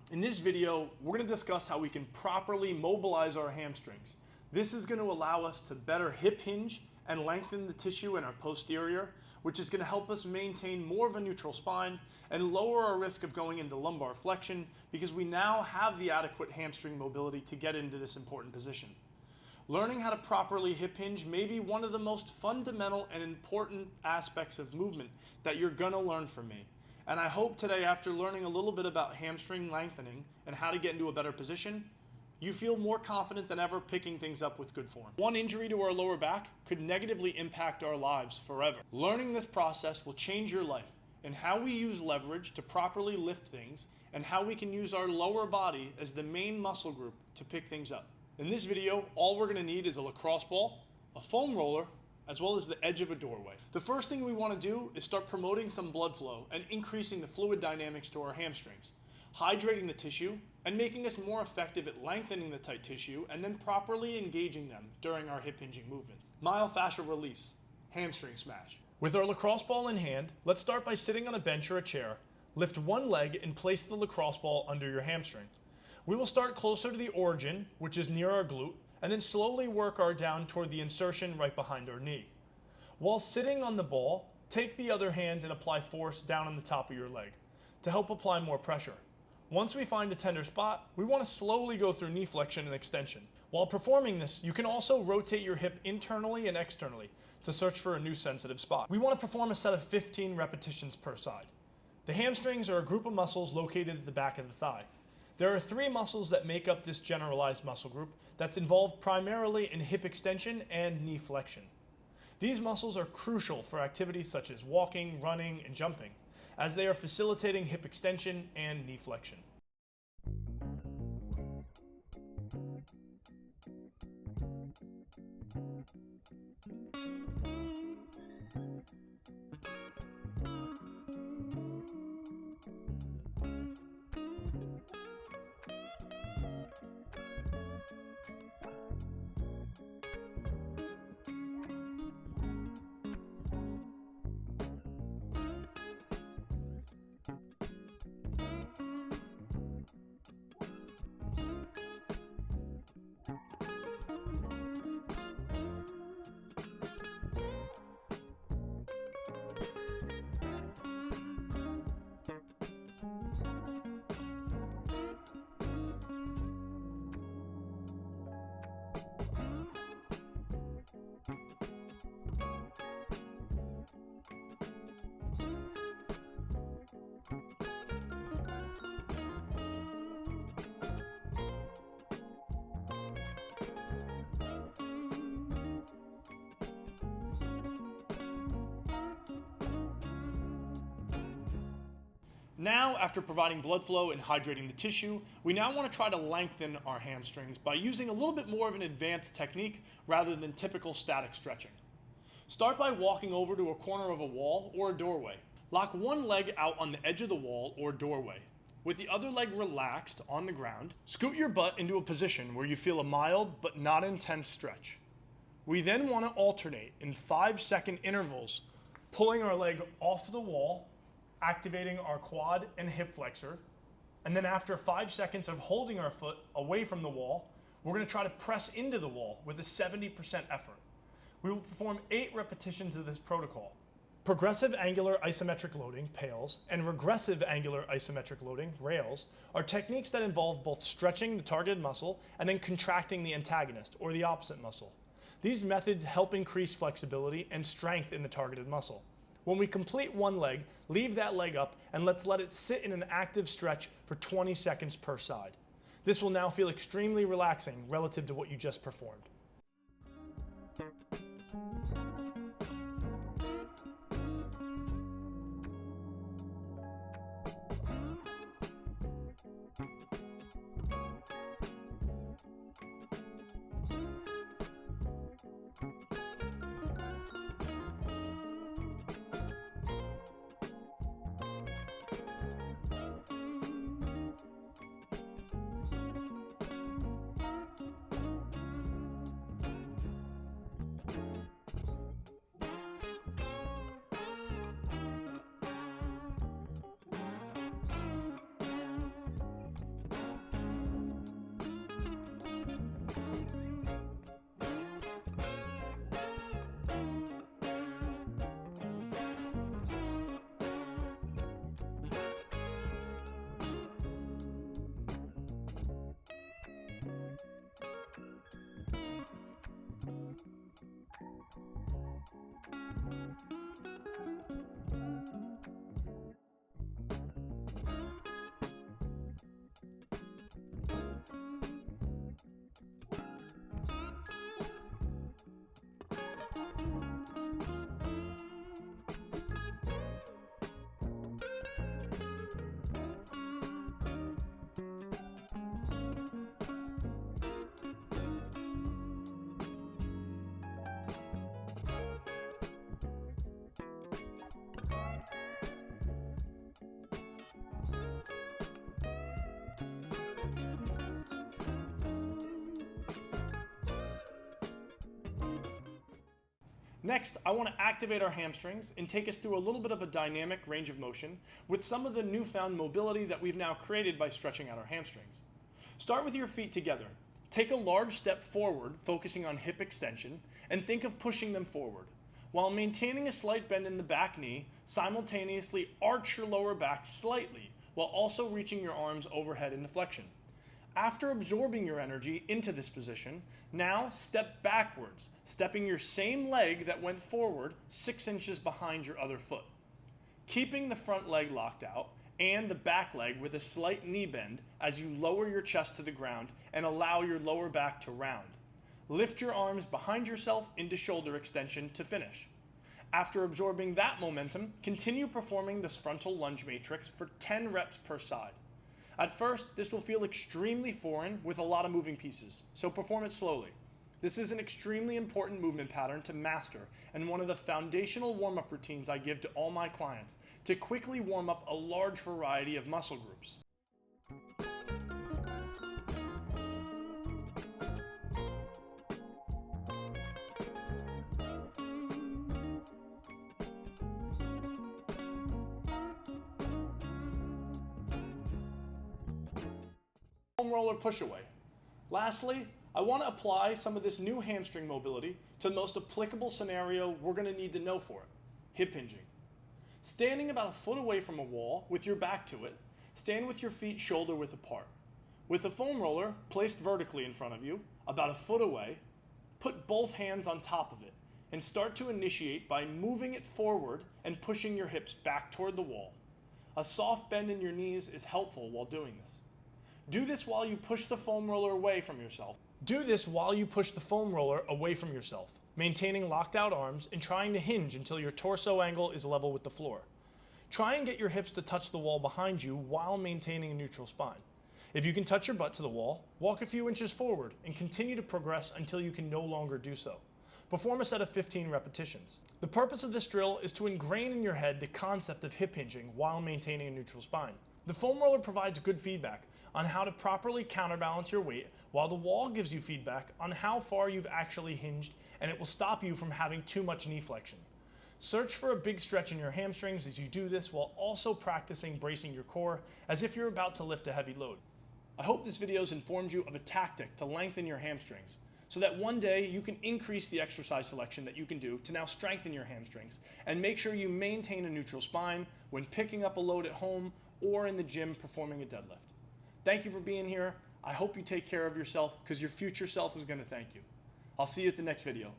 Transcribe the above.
In this video, we're going to discuss how we can properly mobilize our hamstrings. This is going to allow us to better hip hinge and lengthen the tissue in our posterior, which is going to help us maintain more of a neutral spine and lower our risk of going into lumbar flexion because we now have the adequate hamstring mobility to get into this important position. Learning how to properly hip hinge may be one of the most fundamental and important aspects of movement that you're going to learn from me. And I hope today, after learning a little bit about hamstring lengthening and how to get into a better position, you feel more confident than ever picking things up with good form. One injury to our lower back could negatively impact our lives forever. Learning this process will change your life and how we use leverage to properly lift things and how we can use our lower body as the main muscle group to pick things up. In this video, all we're going to need is a lacrosse ball, a foam roller, as well as the edge of a doorway. The first thing we want to do is start promoting some blood flow and increasing the fluid dynamics to our hamstrings, hydrating the tissue and making us more effective at lengthening the tight tissue and then properly engaging them during our hip hinging movement. Myofascial release, hamstring smash. With our lacrosse ball in hand, let's start by sitting on a bench or a chair, lift one leg and place the lacrosse ball under your hamstring. We will start closer to the origin, which is near our glute, and then slowly work our down toward the insertion right behind our knee. While sitting on the ball, take the other hand and apply force down on the top of your leg to help apply more pressure. Once we find a tender spot, we want to slowly go through knee flexion and extension. While performing this, you can also rotate your hip internally and externally to search for a new sensitive spot. We want to perform a set of 15 repetitions per side. The hamstrings are a group of muscles located at the back of the thigh. There are three muscles that make up this generalized muscle group that's involved primarily in hip extension and knee flexion. These muscles are crucial for activities such as walking, running, and jumping, as they are facilitating hip extension and knee flexion. Now, after providing blood flow and hydrating the tissue, we now want to try to lengthen our hamstrings by using a little bit more of an advanced technique rather than typical static stretching. Start by walking over to a corner of a wall or a doorway. Lock one leg out on the edge of the wall or doorway. With the other leg relaxed on the ground, scoot your butt into a position where you feel a mild but not intense stretch. We then want to alternate in 5-second intervals, pulling our leg off the wall, activating our quad and hip flexor, and then after 5 seconds of holding our foot away from the wall, we're going to try to press into the wall with a 70% effort. We will perform 8 repetitions of this protocol. Progressive Angular Isometric Loading, PAILs, and Regressive Angular Isometric Loading, RAILs, are techniques that involve both stretching the targeted muscle and then contracting the antagonist, or the opposite muscle. These methods help increase flexibility and strength in the targeted muscle. When we complete one leg, leave that leg up and let's let it sit in an active stretch for 20 seconds per side. This will now feel extremely relaxing relative to what you just performed. Next, I want to activate our hamstrings and take us through a little bit of a dynamic range of motion with some of the newfound mobility that we've now created by stretching out our hamstrings. Start with your feet together. Take a large step forward, focusing on hip extension, and think of pushing them forward. While maintaining a slight bend in the back knee, simultaneously arch your lower back slightly while also reaching your arms overhead into flexion. After absorbing your energy into this position, now step backwards, stepping your same leg that went forward 6 inches behind your other foot. Keeping the front leg locked out and the back leg with a slight knee bend as you lower your chest to the ground and allow your lower back to round. Lift your arms behind yourself into shoulder extension to finish. After absorbing that momentum, continue performing this frontal lunge matrix for 10 reps per side. At first, this will feel extremely foreign with a lot of moving pieces, so perform it slowly. This is an extremely important movement pattern to master and one of the foundational warm-up routines I give to all my clients to quickly warm up a large variety of muscle groups. Foam roller push away. Lastly, I want to apply some of this new hamstring mobility to the most applicable scenario we're going to need to know for it: hip hinging. Standing about a foot away from a wall with your back to it, stand with your feet shoulder width apart. With the foam roller placed vertically in front of you, about a foot away, put both hands on top of it and start to initiate by moving it forward and pushing your hips back toward the wall. A soft bend in your knees is helpful while doing this. Do this while you push the foam roller away from yourself. Maintaining locked out arms and trying to hinge until your torso angle is level with the floor. Try and get your hips to touch the wall behind you while maintaining a neutral spine. If you can touch your butt to the wall, walk a few inches forward and continue to progress until you can no longer do so. Perform a set of 15 repetitions. The purpose of this drill is to ingrain in your head the concept of hip hinging while maintaining a neutral spine. The foam roller provides good feedback on how to properly counterbalance your weight, while the wall gives you feedback on how far you've actually hinged, and it will stop you from having too much knee flexion. Search for a big stretch in your hamstrings as you do this while also practicing bracing your core as if you're about to lift a heavy load. I hope this video has informed you of a tactic to lengthen your hamstrings so that one day you can increase the exercise selection that you can do to now strengthen your hamstrings and make sure you maintain a neutral spine when picking up a load at home or in the gym performing a deadlift. Thank you for being here. I hope you take care of yourself because your future self is going to thank you. I'll see you at the next video.